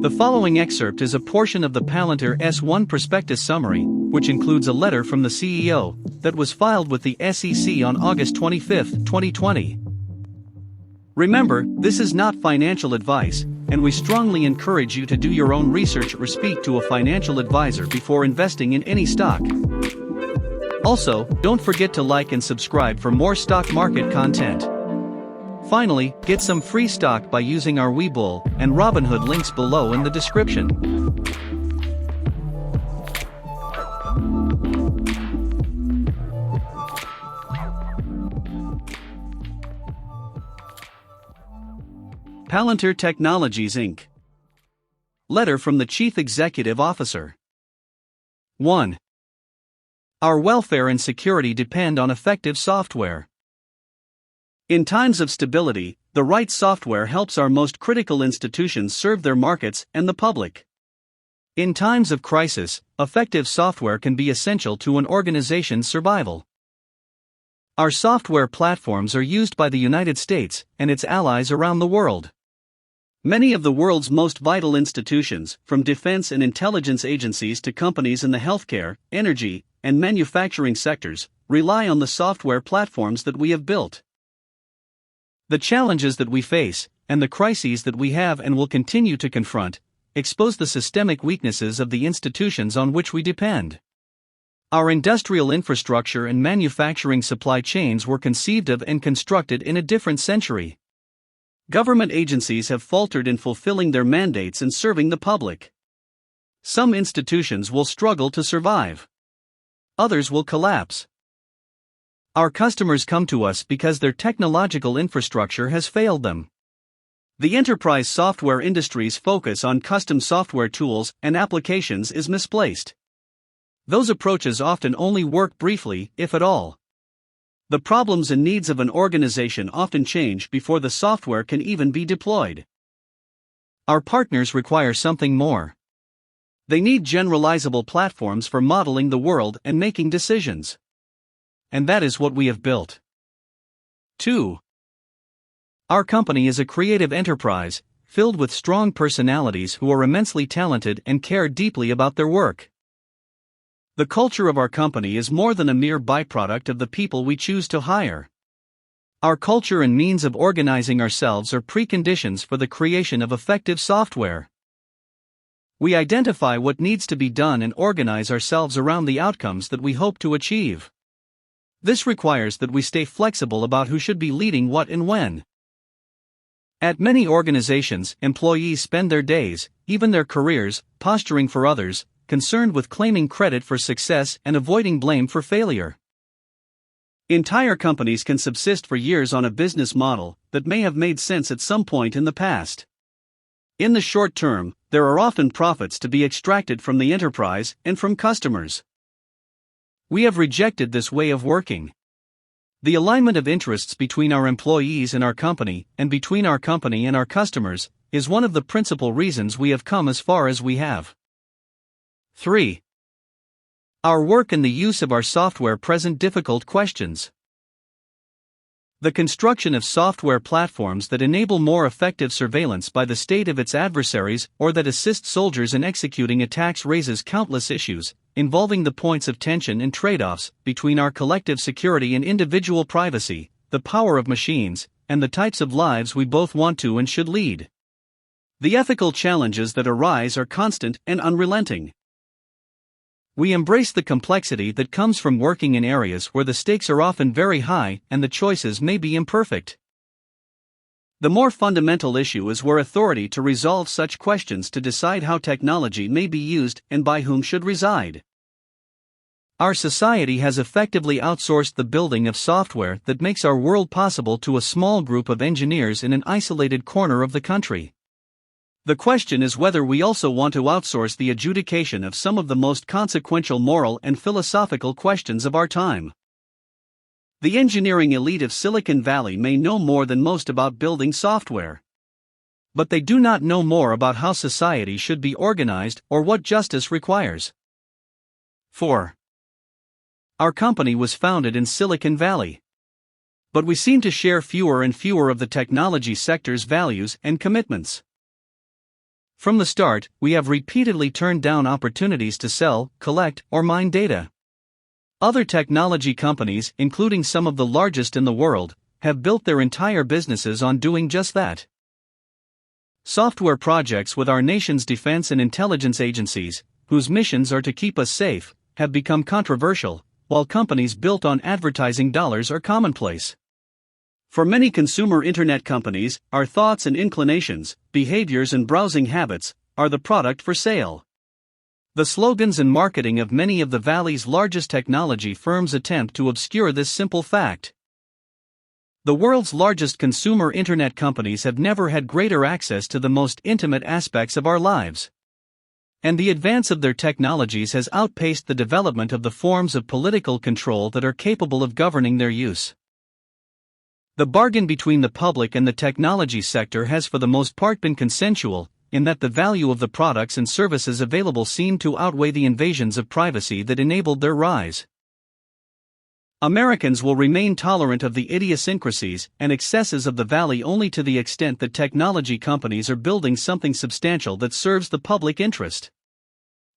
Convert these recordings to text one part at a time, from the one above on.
The following excerpt is a portion of the PALANTIR S-1 Prospectus summary, which includes a letter from the CEO that was filed with the SEC on August 25, 2020. Remember, this is not financial advice, and we strongly encourage you to do your own research or speak to a financial advisor before investing in any stock. Also, don't forget to like and subscribe for more stock market content. Finally, get some free stock by using our Webull and Robinhood links below in the description. PALANTIR Technologies Inc. Letter from the Chief Executive Officer. 1. Our welfare and security depend on effective software. In times of stability, the right software helps our most critical institutions serve their markets and the public. In times of crisis, effective software can be essential to an organization's survival. Our software platforms are used by the United States and its allies around the world. Many of the world's most vital institutions, from defense and intelligence agencies to companies in the healthcare, energy, and manufacturing sectors, rely on the software platforms that we have built. The challenges that we face, and the crises that we have and will continue to confront, expose the systemic weaknesses of the institutions on which we depend. Our industrial infrastructure and manufacturing supply chains were conceived of and constructed in a different century. Government agencies have faltered in fulfilling their mandates and serving the public. Some institutions will struggle to survive. Others will collapse. Our customers come to us because their technological infrastructure has failed them. The enterprise software industry's focus on custom software tools and applications is misplaced. Those approaches often only work briefly, if at all. The problems and needs of an organization often change before the software can even be deployed. Our partners require something more. They need generalizable platforms for modeling the world and making decisions. And that is what we have built. 2. Our company is a creative enterprise, filled with strong personalities who are immensely talented and care deeply about their work. The culture of our company is more than a mere byproduct of the people we choose to hire. Our culture and means of organizing ourselves are preconditions for the creation of effective software. We identify what needs to be done and organize ourselves around the outcomes that we hope to achieve. This requires that we stay flexible about who should be leading what and when. At many organizations, employees spend their days, even their careers, posturing for others, concerned with claiming credit for success and avoiding blame for failure. Entire companies can subsist for years on a business model that may have made sense at some point in the past. In the short term, there are often profits to be extracted from the enterprise and from customers. We have rejected this way of working. The alignment of interests between our employees and our company, and between our company and our customers, is one of the principal reasons we have come as far as we have. 3. Our work and the use of our software present difficult questions. The construction of software platforms that enable more effective surveillance by the state of its adversaries or that assist soldiers in executing attacks raises countless issues, involving the points of tension and trade-offs between our collective security and individual privacy, the power of machines, and the types of lives we both want to and should lead. The ethical challenges that arise are constant and unrelenting. We embrace the complexity that comes from working in areas where the stakes are often very high and the choices may be imperfect. The more fundamental issue is where authority to resolve such questions to decide how technology may be used and by whom should reside. Our society has effectively outsourced the building of software that makes our world possible to a small group of engineers in an isolated corner of the country. The question is whether we also want to outsource the adjudication of some of the most consequential moral and philosophical questions of our time. The engineering elite of Silicon Valley may know more than most about building software. But they do not know more about how society should be organized or what justice requires. 4. Our company was founded in Silicon Valley. But we seem to share fewer and fewer of the technology sector's values and commitments. From the start, we have repeatedly turned down opportunities to sell, collect, or mine data. Other technology companies, including some of the largest in the world, have built their entire businesses on doing just that. Software projects with our nation's defense and intelligence agencies, whose missions are to keep us safe, have become controversial, while companies built on advertising dollars are commonplace. For many consumer internet companies, our thoughts and inclinations, behaviors and browsing habits, are the product for sale. The slogans and marketing of many of the Valley's largest technology firms attempt to obscure this simple fact. The world's largest consumer internet companies have never had greater access to the most intimate aspects of our lives. And the advance of their technologies has outpaced the development of the forms of political control that are capable of governing their use. The bargain between the public and the technology sector has for the most part been consensual, in that the value of the products and services available seemed to outweigh the invasions of privacy that enabled their rise. Americans will remain tolerant of the idiosyncrasies and excesses of the Valley only to the extent that technology companies are building something substantial that serves the public interest.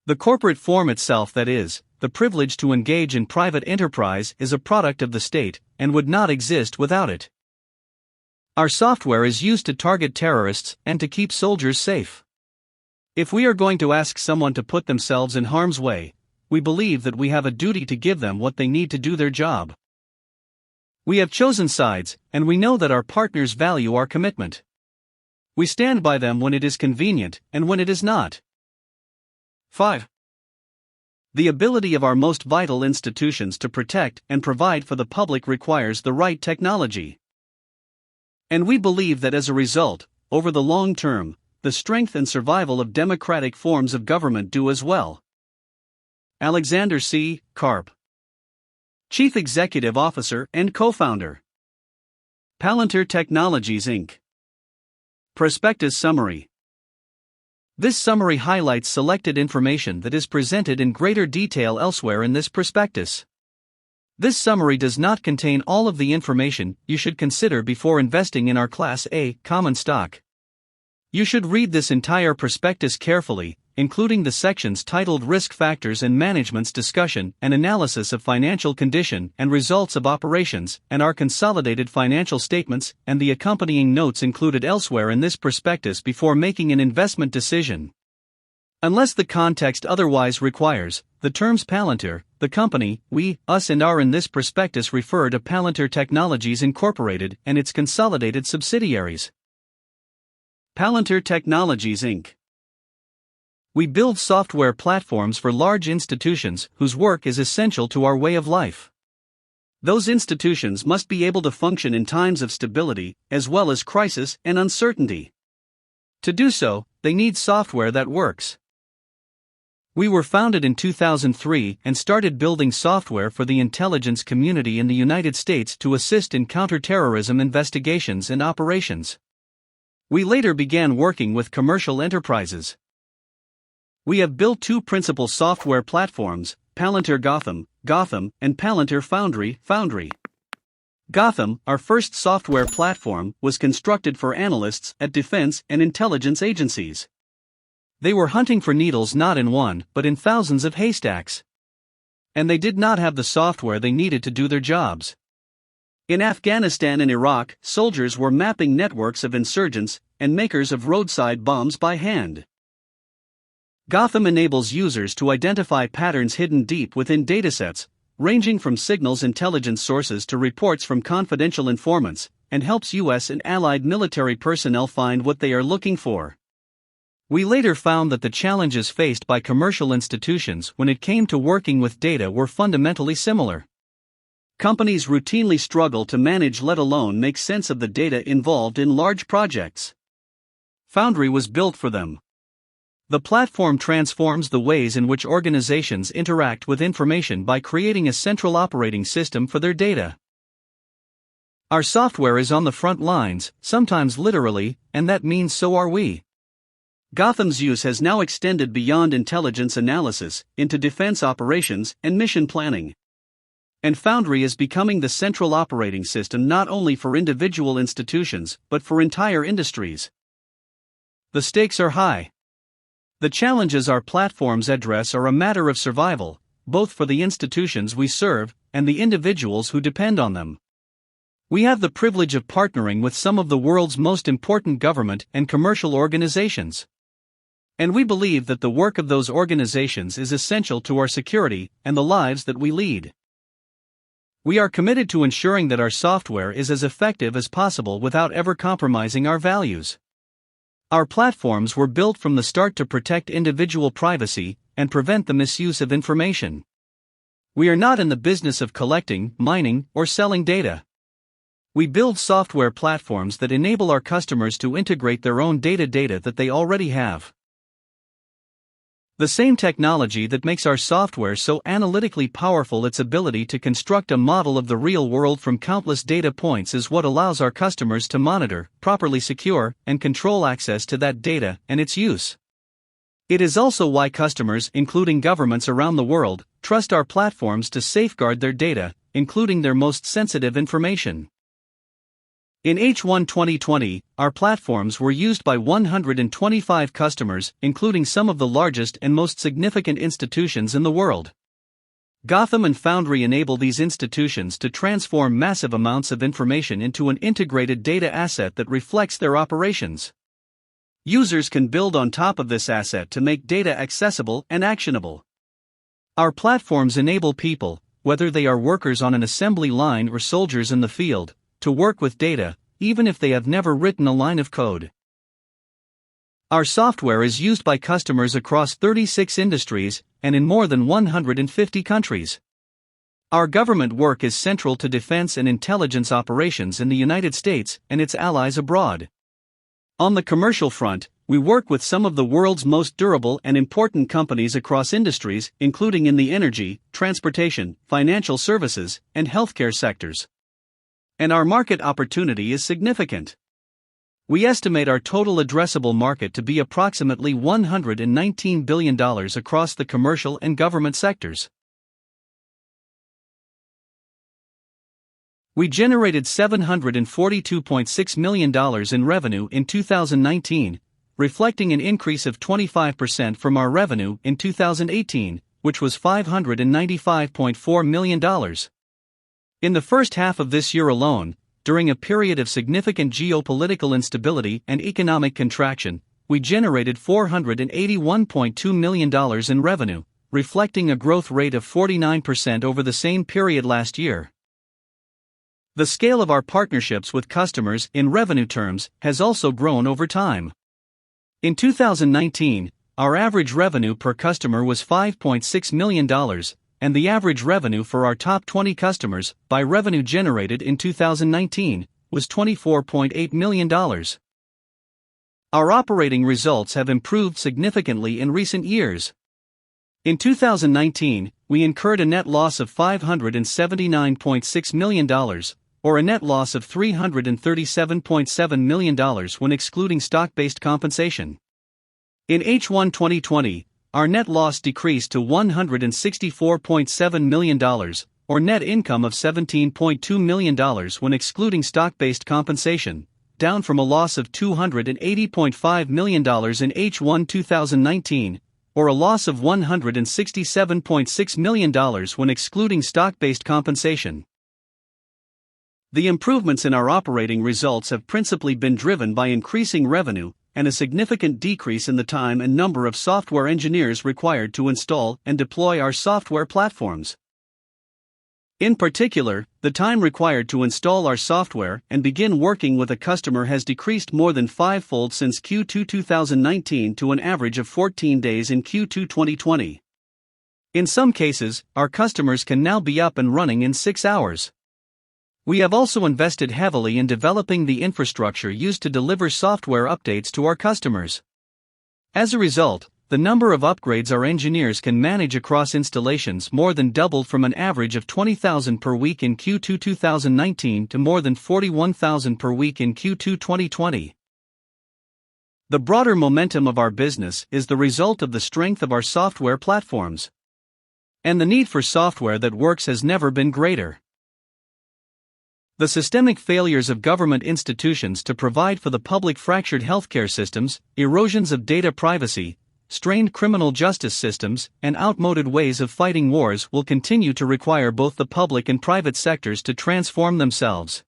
The corporate form itself, that is, the privilege to engage in private enterprise, is a product of the state, and would not exist without it. Our software is used to target terrorists and to keep soldiers safe. If we are going to ask someone to put themselves in harm's way, we believe that we have a duty to give them what they need to do their job. We have chosen sides, and we know that our partners value our commitment. We stand by them when it is convenient and when it is not. 5. The ability of our most vital institutions to protect and provide for the public requires the right technology. And we believe that as a result, over the long term, the strength and survival of democratic forms of government do as well. Alexander C. Karp, Chief Executive Officer and Co-founder. PALANTIR Technologies Inc. Prospectus Summary. This summary highlights selected information that is presented in greater detail elsewhere in this prospectus. This summary does not contain all of the information you should consider before investing in our Class A common stock. You should read this entire prospectus carefully, including the sections titled Risk Factors and Management's Discussion and Analysis of Financial Condition and Results of Operations, and our consolidated financial statements and the accompanying notes included elsewhere in this prospectus before making an investment decision. Unless the context otherwise requires, the terms PALANTIR, the company, we, us and our in this prospectus refer to PALANTIR Technologies Incorporated and its consolidated subsidiaries. PALANTIR Technologies Inc. We build software platforms for large institutions whose work is essential to our way of life. Those institutions must be able to function in times of stability, as well as crisis and uncertainty. To do so, they need software that works. We were founded in 2003 and started building software for the intelligence community in the United States to assist in counterterrorism investigations and operations. We later began working with commercial enterprises. We have built two principal software platforms, PALANTIR Gotham, and PALANTIR Foundry. Gotham, our first software platform, was constructed for analysts at defense and intelligence agencies. They were hunting for needles not in one, but in thousands of haystacks. And they did not have the software they needed to do their jobs. In Afghanistan and Iraq, soldiers were mapping networks of insurgents and makers of roadside bombs by hand. Gotham enables users to identify patterns hidden deep within datasets, ranging from signals intelligence sources to reports from confidential informants, and helps U.S. and allied military personnel find what they are looking for. We later found that the challenges faced by commercial institutions when it came to working with data were fundamentally similar. Companies routinely struggle to manage, let alone make sense of the data involved in large projects. Foundry was built for them. The platform transforms the ways in which organizations interact with information by creating a central operating system for their data. Our software is on the front lines, sometimes literally, and that means so are we. Gotham's use has now extended beyond intelligence analysis into defense operations and mission planning. And Foundry is becoming the central operating system not only for individual institutions but for entire industries. The stakes are high. The challenges our platforms address are a matter of survival, both for the institutions we serve and the individuals who depend on them. We have the privilege of partnering with some of the world's most important government and commercial organizations. And we believe that the work of those organizations is essential to our security and the lives that we lead. We are committed to ensuring that our software is as effective as possible without ever compromising our values. Our platforms were built from the start to protect individual privacy and prevent the misuse of information. We are not in the business of collecting, mining, or selling data. We build software platforms that enable our customers to integrate their own data that they already have. The same technology that makes our software so analytically powerful, its ability to construct a model of the real world from countless data points, is what allows our customers to monitor, properly secure, and control access to that data and its use. It is also why customers, including governments around the world, trust our platforms to safeguard their data, including their most sensitive information. In H1 2020, our platforms were used by 125 customers, including some of the largest and most significant institutions in the world. Gotham and Foundry enable these institutions to transform massive amounts of information into an integrated data asset that reflects their operations. Users can build on top of this asset to make data accessible and actionable. Our platforms enable people, whether they are workers on an assembly line or soldiers in the field, to work with data, even if they have never written a line of code. Our software is used by customers across 36 industries and in more than 150 countries. Our government work is central to defense and intelligence operations in the United States and its allies abroad. On the commercial front, we work with some of the world's most durable and important companies across industries, including in the energy, transportation, financial services, and healthcare sectors. And our market opportunity is significant. We estimate our total addressable market to be approximately $119 billion across the commercial and government sectors. We generated $742.6 million in revenue in 2019, reflecting an increase of 25% from our revenue in 2018, which was $595.4 million. In the first half of this year alone, during a period of significant geopolitical instability and economic contraction, we generated $481.2 million in revenue, reflecting a growth rate of 49% over the same period last year. The scale of our partnerships with customers in revenue terms has also grown over time. In 2019, our average revenue per customer was $5.6 million, and the average revenue for our top 20 customers, by revenue generated in 2019, was $24.8 million. Our operating results have improved significantly in recent years. In 2019, we incurred a net loss of $579.6 million, or a net loss of $337.7 million when excluding stock-based compensation. In H1 2020, our net loss decreased to $164.7 million, or net income of $17.2 million when excluding stock-based compensation, down from a loss of $280.5 million in H1 2019, or a loss of $167.6 million when excluding stock-based compensation. The improvements in our operating results have principally been driven by increasing revenue and a significant decrease in the time and number of software engineers required to install and deploy our software platforms. In particular, the time required to install our software and begin working with a customer has decreased more than fivefold since Q2 2019 to an average of 14 days in Q2 2020. In some cases, our customers can now be up and running in 6 hours. We have also invested heavily in developing the infrastructure used to deliver software updates to our customers. As a result, the number of upgrades our engineers can manage across installations more than doubled from an average of 20,000 per week in Q2 2019 to more than 41,000 per week in Q2 2020. The broader momentum of our business is the result of the strength of our software platforms. And the need for software that works has never been greater. The systemic failures of government institutions to provide for the public fractured healthcare systems, erosions of data privacy, strained criminal justice systems, and outmoded ways of fighting wars will continue to require both the public and private sectors to transform themselves.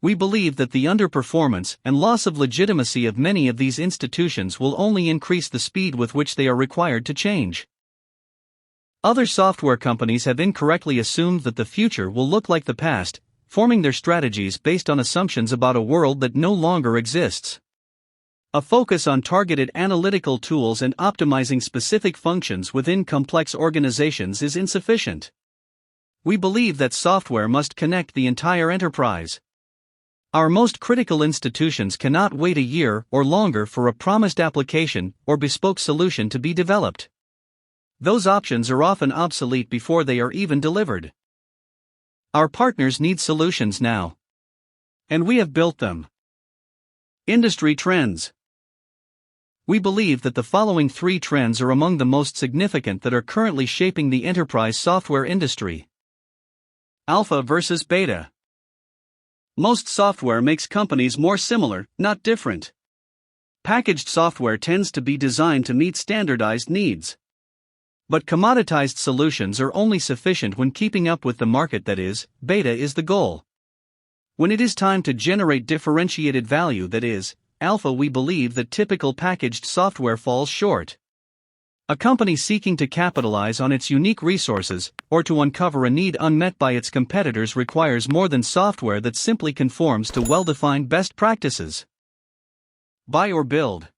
We believe that the underperformance and loss of legitimacy of many of these institutions will only increase the speed with which they are required to change. Other software companies have incorrectly assumed that the future will look like the past, forming their strategies based on assumptions about a world that no longer exists. A focus on targeted analytical tools and optimizing specific functions within complex organizations is insufficient. We believe that software must connect the entire enterprise. Our most critical institutions cannot wait a year or longer for a promised application or bespoke solution to be developed. Those options are often obsolete before they are even delivered. Our partners need solutions now. And we have built them. Industry trends. We believe that the following 3 trends are among the most significant that are currently shaping the enterprise software industry. Alpha versus beta. Most software makes companies more similar, not different. Packaged software tends to be designed to meet standardized needs. But commoditized solutions are only sufficient when keeping up with the market, that is, beta is the goal. When it is time to generate differentiated value, that is, alpha, we believe that typical packaged software falls short. A company seeking to capitalize on its unique resources, or to uncover a need unmet by its competitors, requires more than software that simply conforms to well-defined best practices. Buy or build.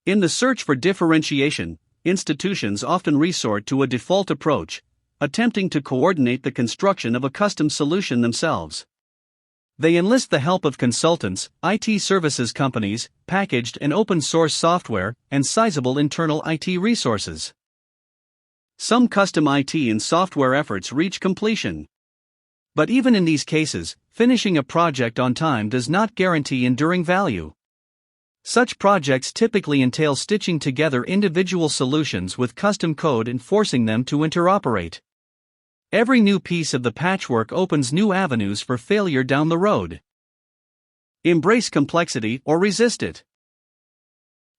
In the search for differentiation, institutions often resort to a default approach, attempting to coordinate the construction of a custom solution themselves. They enlist the help of consultants, IT services companies, packaged and open-source software, and sizable internal IT resources. Some custom IT and software efforts reach completion. But even in these cases, finishing a project on time does not guarantee enduring value. Such projects typically entail stitching together individual solutions with custom code and forcing them to interoperate. Every new piece of the patchwork opens new avenues for failure down the road. Embrace complexity or resist it.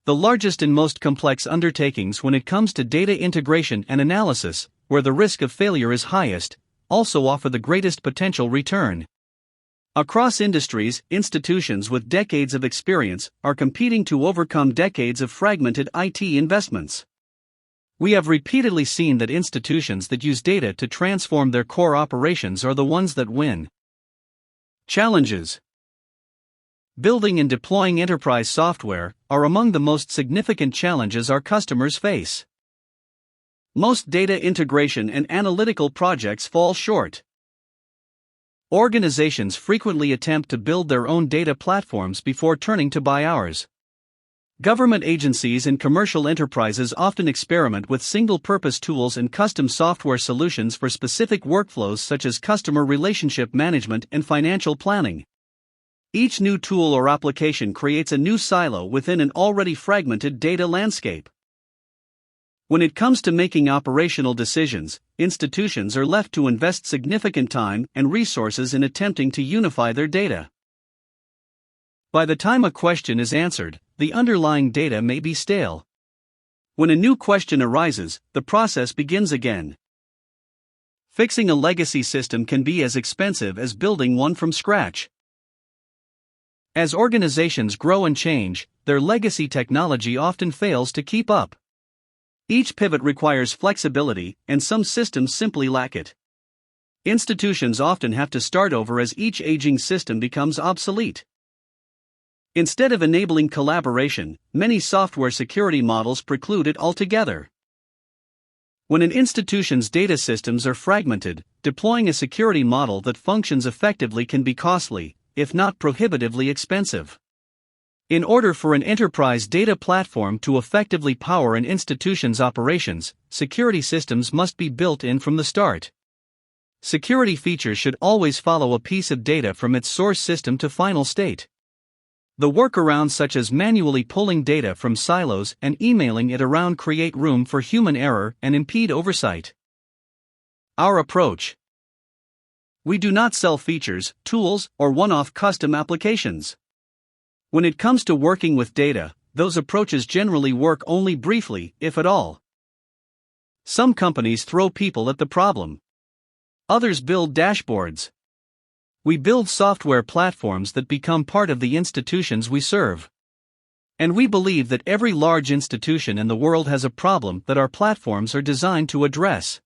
The largest and most complex undertakings when it comes to data integration and analysis, where the risk of failure is highest, also offer the greatest potential return. Across industries, institutions with decades of experience are competing to overcome decades of fragmented IT investments. We have repeatedly seen that institutions that use data to transform their core operations are the ones that win. Challenges. Building and deploying enterprise software are among the most significant challenges our customers face. Most data integration and analytical projects fall short. Organizations frequently attempt to build their own data platforms before turning to buy ours. Government agencies and commercial enterprises often experiment with single-purpose tools and custom software solutions for specific workflows such as customer relationship management and financial planning. Each new tool or application creates a new silo within an already fragmented data landscape. When it comes to making operational decisions, institutions are left to invest significant time and resources in attempting to unify their data. By the time a question is answered, the underlying data may be stale. When a new question arises, the process begins again. Fixing a legacy system can be as expensive as building one from scratch. As organizations grow and change, their legacy technology often fails to keep up. Each pivot requires flexibility, and some systems simply lack it. Institutions often have to start over as each aging system becomes obsolete. Instead of enabling collaboration, many software security models preclude it altogether. When an institution's data systems are fragmented, deploying a security model that functions effectively can be costly, if not prohibitively expensive. In order for an enterprise data platform to effectively power an institution's operations, security systems must be built in from the start. Security features should always follow a piece of data from its source system to final state. The workarounds such as manually pulling data from silos and emailing it around create room for human error and impede oversight. Our approach. We do not sell features, tools, or one-off custom applications. When it comes to working with data, those approaches generally work only briefly, if at all. Some companies throw people at the problem. Others build dashboards. We build software platforms that become part of the institutions we serve. And we believe that every large institution in the world has a problem that our platforms are designed to address.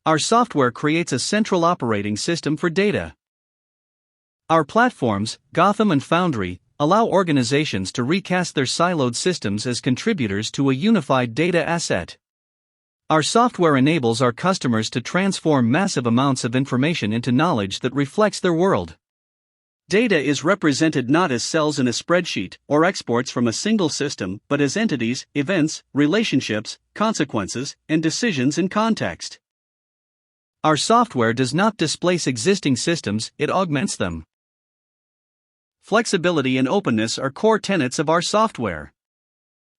Our software creates a central operating system for data. Our platforms, Gotham and Foundry, allow organizations to recast their siloed systems as contributors to a unified data asset. Our software enables our customers to transform massive amounts of information into knowledge that reflects their world. Data is represented not as cells in a spreadsheet or exports from a single system, but as entities, events, relationships, consequences, and decisions in context. Our software does not displace existing systems, it augments them. Flexibility and openness are core tenets of our software.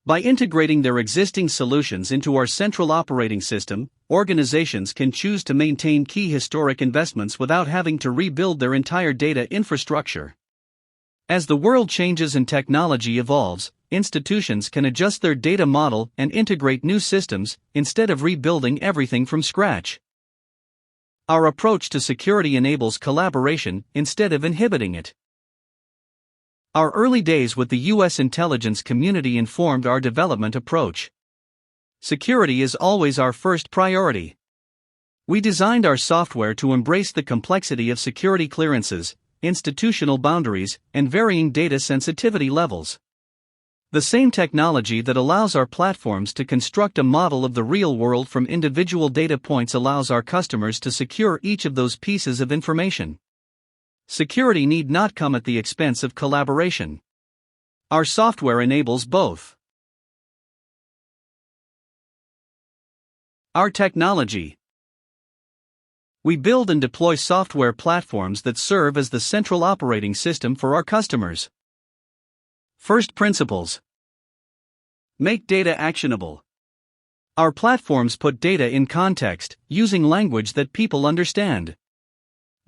By integrating their existing solutions into our central operating system, organizations can choose to maintain key historic investments without having to rebuild their entire data infrastructure. As the world changes and technology evolves, institutions can adjust their data model and integrate new systems, instead of rebuilding everything from scratch. Our approach to security enables collaboration, instead of inhibiting it. Our early days with the U.S. intelligence community informed our development approach. Security is always our first priority. We designed our software to embrace the complexity of security clearances, institutional boundaries, and varying data sensitivity levels. The same technology that allows our platforms to construct a model of the real world from individual data points allows our customers to secure each of those pieces of information. Security need not come at the expense of collaboration. Our software enables both. Our technology. We build and deploy software platforms that serve as the central operating system for our customers. First principles. Make data actionable. Our platforms put data in context, using language that people understand.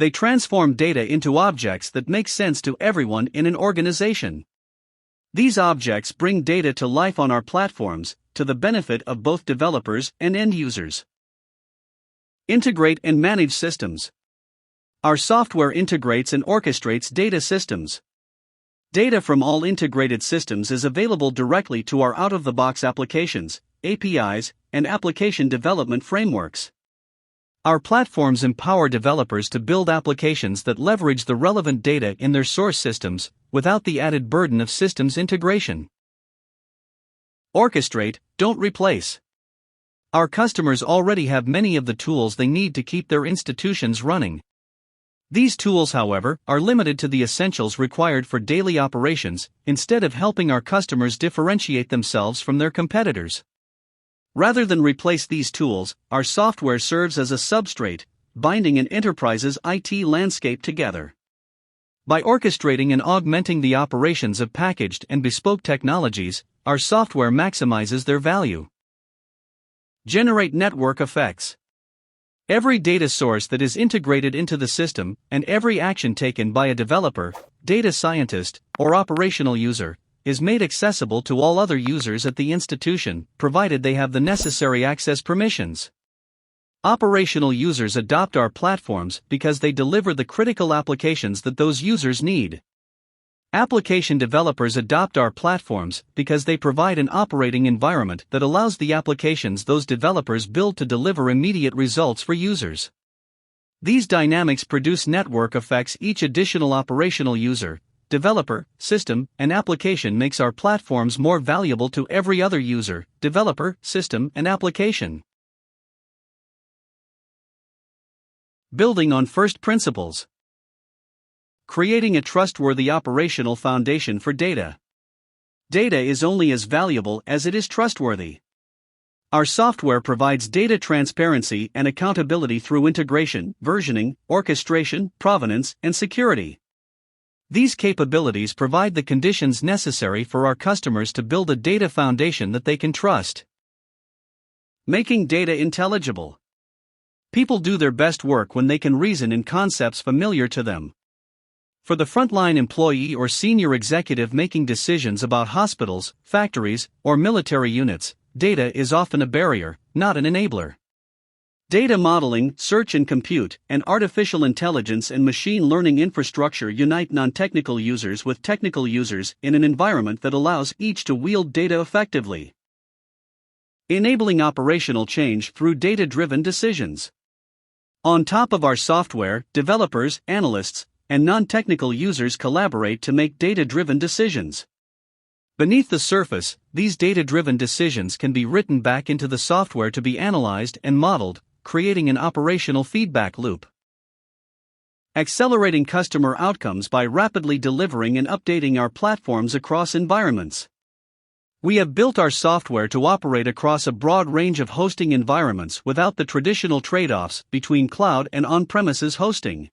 They transform data into objects that make sense to everyone in an organization. These objects bring data to life on our platforms, to the benefit of both developers and end users. Integrate and manage systems. Our software integrates and orchestrates data systems. Data from all integrated systems is available directly to our out-of-the-box applications, APIs, and application development frameworks. Our platforms empower developers to build applications that leverage the relevant data in their source systems, without the added burden of systems integration. Orchestrate, don't replace. Our customers already have many of the tools they need to keep their institutions running. These tools, however, are limited to the essentials required for daily operations, instead of helping our customers differentiate themselves from their competitors. Rather than replace these tools, our software serves as a substrate, binding an enterprise's IT landscape together. By orchestrating and augmenting the operations of packaged and bespoke technologies, our software maximizes their value. Generate network effects. Every data source that is integrated into the system, and every action taken by a developer, data scientist, or operational user, is made accessible to all other users at the institution, provided they have the necessary access permissions. Operational users adopt our platforms because they deliver the critical applications that those users need. Application developers adopt our platforms because they provide an operating environment that allows the applications those developers build to deliver immediate results for users. These dynamics produce network effects. Each additional operational user, developer, system, and application makes our platforms more valuable to every other user, developer, system, and application. Building on first principles. Creating a trustworthy operational foundation for data. Data is only as valuable as it is trustworthy. Our software provides data transparency and accountability through integration, versioning, orchestration, provenance, and security. These capabilities provide the conditions necessary for our customers to build a data foundation that they can trust. Making data intelligible. People do their best work when they can reason in concepts familiar to them. For the frontline employee or senior executive making decisions about hospitals, factories, or military units, data is often a barrier, not an enabler. Data modeling, search and compute, and artificial intelligence and machine learning infrastructure unite non-technical users with technical users in an environment that allows each to wield data effectively, enabling operational change through data-driven decisions. On top of our software, developers, analysts, and non-technical users collaborate to make data-driven decisions. Beneath the surface, these data-driven decisions can be written back into the software to be analyzed and modeled, creating an operational feedback loop. Accelerating customer outcomes by rapidly delivering and updating our platforms across environments. We have built our software to operate across a broad range of hosting environments without the traditional trade-offs between cloud and on-premises hosting.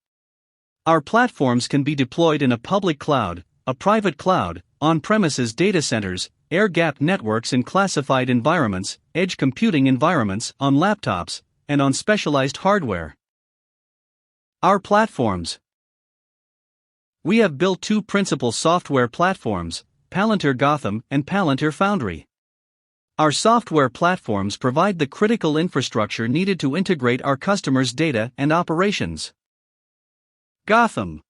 Our platforms can be deployed in a public cloud, a private cloud, on-premises data centers, air-gapped networks in classified environments, edge computing environments, on laptops, and on specialized hardware. Our platforms. We have built two principal software platforms, PALANTIR Gotham and PALANTIR Foundry. Our software platforms provide the critical infrastructure needed to integrate our customers' data and operations. Gotham.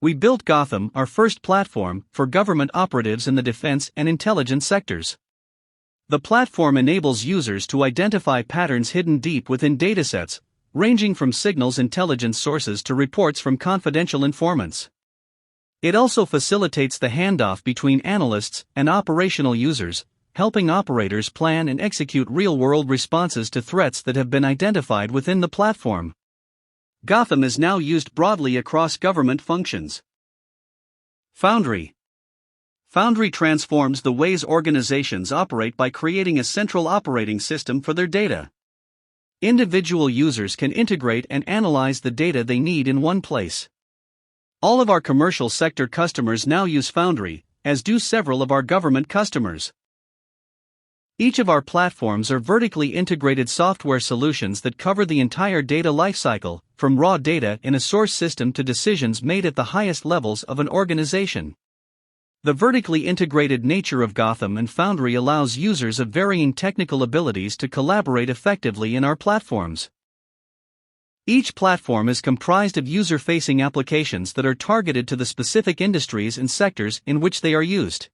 We built Gotham, our first platform, for government operatives in the defense and intelligence sectors. The platform enables users to identify patterns hidden deep within datasets, ranging from signals intelligence sources to reports from confidential informants. It also facilitates the handoff between analysts and operational users, helping operators plan and execute real-world responses to threats that have been identified within the platform. Gotham is now used broadly across government functions. Foundry. Foundry transforms the ways organizations operate by creating a central operating system for their data. Individual users can integrate and analyze the data they need in one place. All of our commercial sector customers now use Foundry, as do several of our government customers. Each of our platforms are vertically integrated software solutions that cover the entire data lifecycle, from raw data in a source system to decisions made at the highest levels of an organization. The vertically integrated nature of Gotham and Foundry allows users of varying technical abilities to collaborate effectively in our platforms. Each platform is comprised of user-facing applications that are targeted to the specific industries and sectors in which they are used.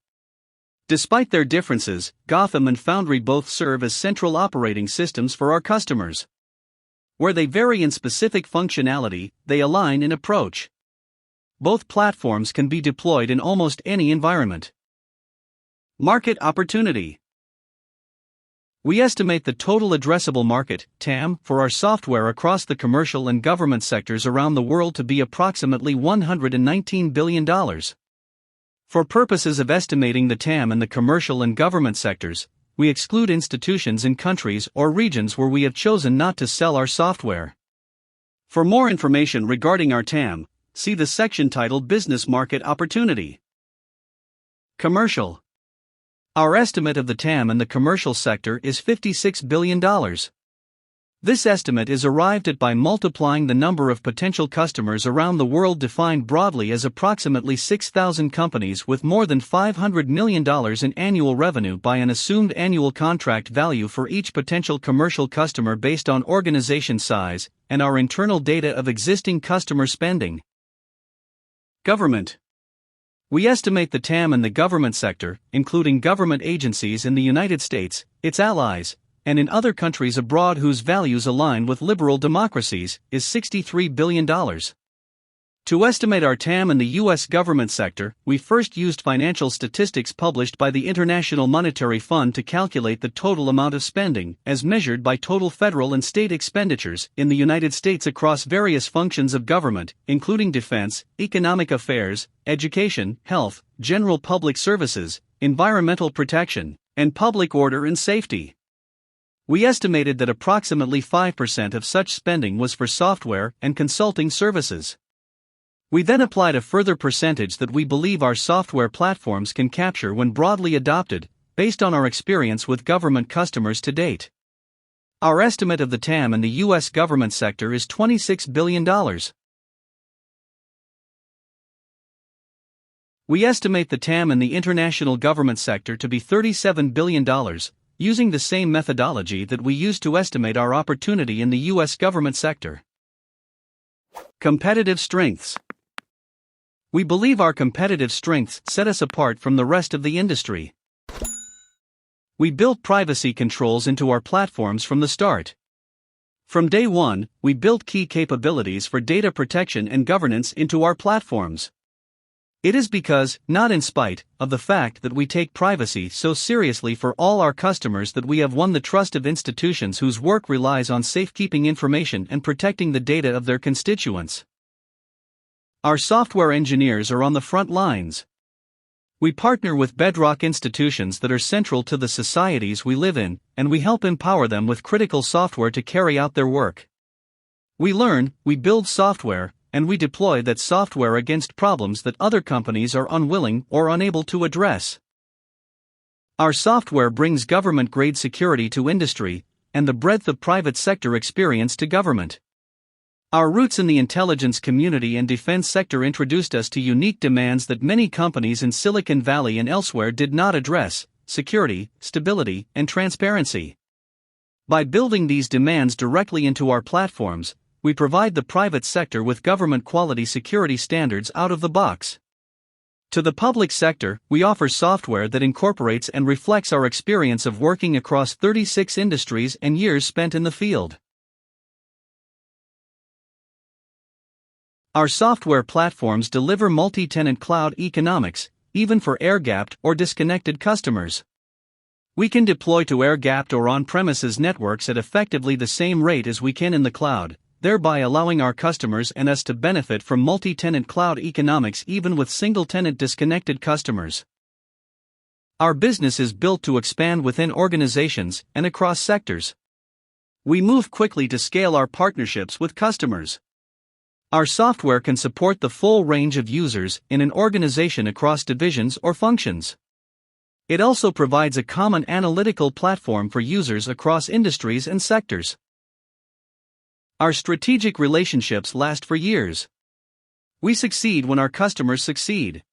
Despite their differences, Gotham and Foundry both serve as central operating systems for our customers. Where they vary in specific functionality, they align in approach. Both platforms can be deployed in almost any environment. Market opportunity. We estimate the total addressable market, TAM, for our software across the commercial and government sectors around the world to be approximately $119 billion. For purposes of estimating the TAM in the commercial and government sectors, we exclude institutions in countries or regions where we have chosen not to sell our software. For more information regarding our TAM, see the section titled Business Market Opportunity. Commercial. Our estimate of the TAM in the commercial sector is $56 billion. This estimate is arrived at by multiplying the number of potential customers around the world, defined broadly as approximately 6,000 companies with more than $500 million in annual revenue, by an assumed annual contract value for each potential commercial customer based on organization size and our internal data of existing customer spending. Government. We estimate the TAM in the government sector, including government agencies in the United States, its allies, and in other countries abroad whose values align with liberal democracies, is $63 billion. To estimate our TAM in the U.S. government sector, we first used financial statistics published by the International Monetary Fund to calculate the total amount of spending, as measured by total federal and state expenditures, in the United States across various functions of government, including defense, economic affairs, education, health, general public services, environmental protection, and public order and safety. We estimated that approximately 5% of such spending was for software and consulting services. We then applied a further percentage that we believe our software platforms can capture when broadly adopted, based on our experience with government customers to date. Our estimate of the TAM in the U.S. government sector is $26 billion. We estimate the TAM in the international government sector to be $37 billion, using the same methodology that we use to estimate our opportunity in the U.S. government sector. Competitive strengths. We believe our competitive strengths set us apart from the rest of the industry. We built privacy controls into our platforms from the start. From day one, we built key capabilities for data protection and governance into our platforms. It is because, not in spite, of the fact that we take privacy so seriously for all our customers that we have won the trust of institutions whose work relies on safekeeping information and protecting the data of their constituents. Our software engineers are on the front lines. We partner with bedrock institutions that are central to the societies we live in, and we help empower them with critical software to carry out their work. We learn, we build software, and we deploy that software against problems that other companies are unwilling or unable to address. Our software brings government-grade security to industry, and the breadth of private sector experience to government. Our roots in the intelligence community and defense sector introduced us to unique demands that many companies in Silicon Valley and elsewhere did not address: security, stability, and transparency. By building these demands directly into our platforms, we provide the private sector with government-quality security standards out of the box. To the public sector, we offer software that incorporates and reflects our experience of working across 36 industries and years spent in the field. Our software platforms deliver multi-tenant cloud economics, even for air-gapped or disconnected customers. We can deploy to air-gapped or on-premises networks at effectively the same rate as we can in the cloud, thereby allowing our customers and us to benefit from multi-tenant cloud economics even with single-tenant disconnected customers. Our business is built to expand within organizations and across sectors. We move quickly to scale our partnerships with customers. Our software can support the full range of users in an organization across divisions or functions. It also provides a common analytical platform for users across industries and sectors. Our strategic relationships last for years. We succeed when our customers succeed.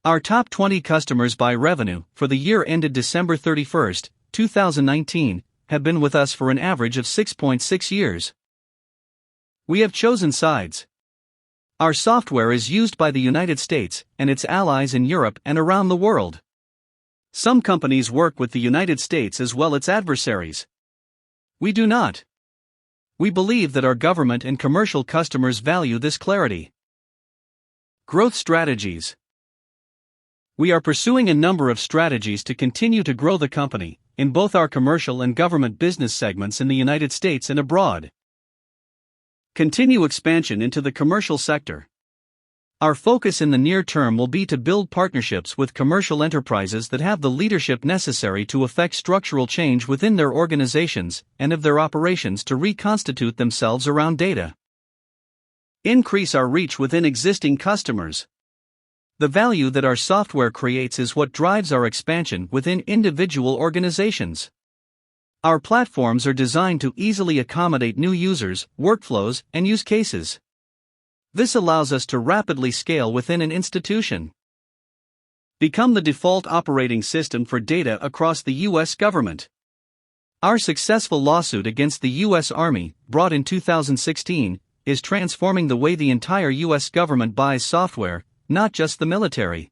Our top 20 customers by revenue for the year ended December 31, 2019, have been with us for an average of 6.6 years. We have chosen sides. Our software is used by the United States and its allies in Europe and around the world. Some companies work with the United States as well as its adversaries. We do not. We believe that our government and commercial customers value this clarity. Growth strategies. We are pursuing a number of strategies to continue to grow the company, in both our commercial and government business segments in the United States and abroad. Continue expansion into the commercial sector. Our focus in the near term will be to build partnerships with commercial enterprises that have the leadership necessary to effect structural change within their organizations and of their operations to reconstitute themselves around data. Increase our reach within existing customers. The value that our software creates is what drives our expansion within individual organizations. Our platforms are designed to easily accommodate new users, workflows, and use cases. This allows us to rapidly scale within an institution. Become the default operating system for data across the U.S. government. Our successful lawsuit against the U.S. Army, brought in 2016, is transforming the way the entire U.S. government buys software, not just the military.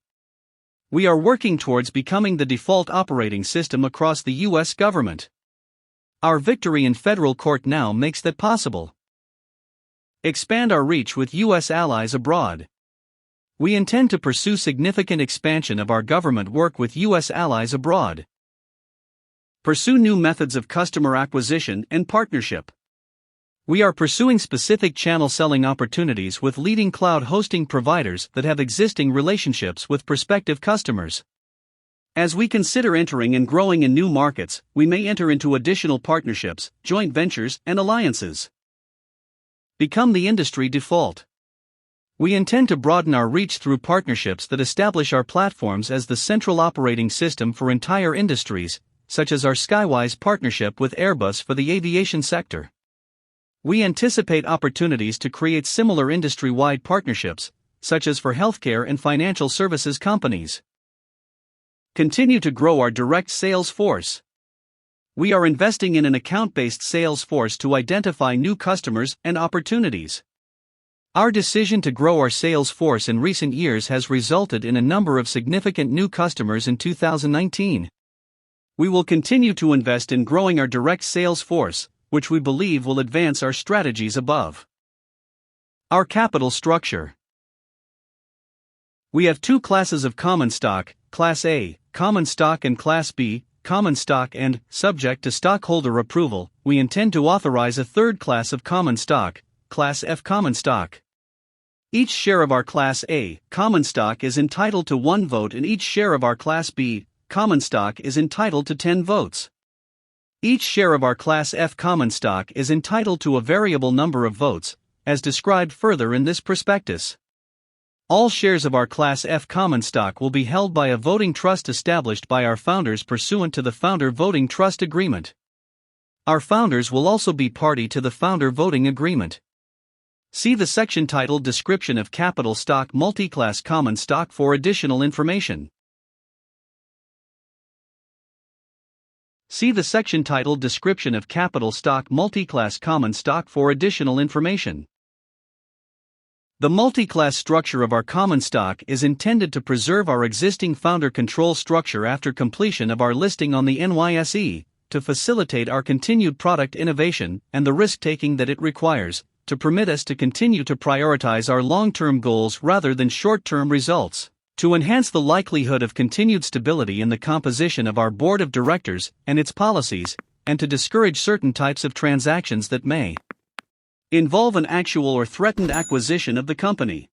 We are working towards becoming the default operating system across the U.S. government. Our victory in federal court now makes that possible. Expand our reach with U.S. allies abroad. We intend to pursue significant expansion of our government work with U.S. allies abroad. Pursue new methods of customer acquisition and partnership. We are pursuing specific channel selling opportunities with leading cloud hosting providers that have existing relationships with prospective customers. As we consider entering and growing in new markets, we may enter into additional partnerships, joint ventures, and alliances. Become the industry default. We intend to broaden our reach through partnerships that establish our platforms as the central operating system for entire industries, such as our Skywise partnership with Airbus for the aviation sector. We anticipate opportunities to create similar industry-wide partnerships, such as for healthcare and financial services companies. Continue to grow our direct sales force. We are investing in an account-based sales force to identify new customers and opportunities. Our decision to grow our sales force in recent years has resulted in a number of significant new customers in 2019. We will continue to invest in growing our direct sales force, which we believe will advance our strategies above. Our capital structure. We have two classes of common stock, Class A, common stock, and Class B, common stock, and, subject to stockholder approval, we intend to authorize a third class of common stock, Class F common stock. Each share of our Class A common stock is entitled to 1 vote, and each share of our Class B common stock is entitled to 10 votes. Each share of our Class F common stock is entitled to a variable number of votes, as described further in this prospectus. All shares of our Class F common stock will be held by a voting trust established by our founders pursuant to the Founder Voting Trust Agreement. Our founders will also be party to the Founder Voting Agreement. See the section titled Description of Capital Stock Multiclass Common Stock for additional information. See the section titled Description of Capital Stock Multiclass Common Stock for additional information. The multi-class structure of our common stock is intended to preserve our existing founder control structure after completion of our listing on the NYSE, to facilitate our continued product innovation and the risk-taking that it requires, to permit us to continue to prioritize our long-term goals rather than short-term results, to enhance the likelihood of continued stability in the composition of our board of directors and its policies, and to discourage certain types of transactions that may involve an actual or threatened acquisition of the company.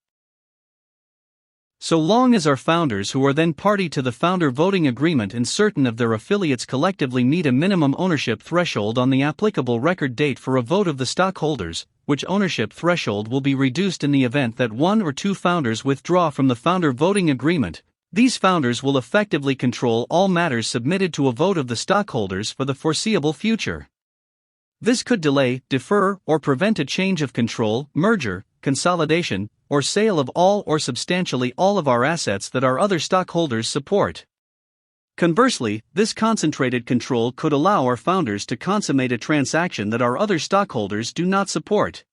So long as our founders, who are then party to the Founder Voting Agreement, and certain of their affiliates collectively meet a minimum ownership threshold on the applicable record date for a vote of the stockholders, which ownership threshold will be reduced in the event that one or two founders withdraw from the Founder Voting Agreement, these founders will effectively control all matters submitted to a vote of the stockholders for the foreseeable future. This could delay, defer, or prevent a change of control, merger, consolidation, or sale of all or substantially all of our assets that our other stockholders support. Conversely, this concentrated control could allow our founders to consummate a transaction that our other stockholders do not support.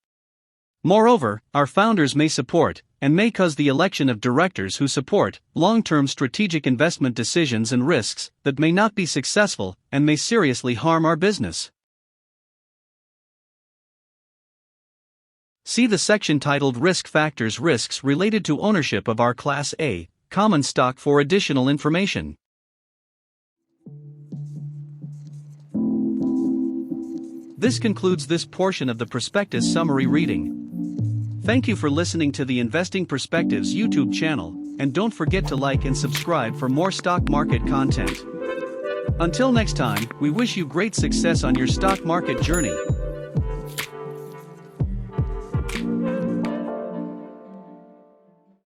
Moreover, our founders may support, and may cause the election of directors who support, long-term strategic investment decisions and risks that may not be successful and may seriously harm our business. See the section titled Risk Factors, Risks Related to Ownership of Our Class A Common Stock for additional information. This concludes this portion of the prospectus summary reading. Thank you for listening to the Investing Perspectives YouTube channel, and don't forget to like and subscribe for more stock market content. Until next time, we wish you great success on your stock market journey.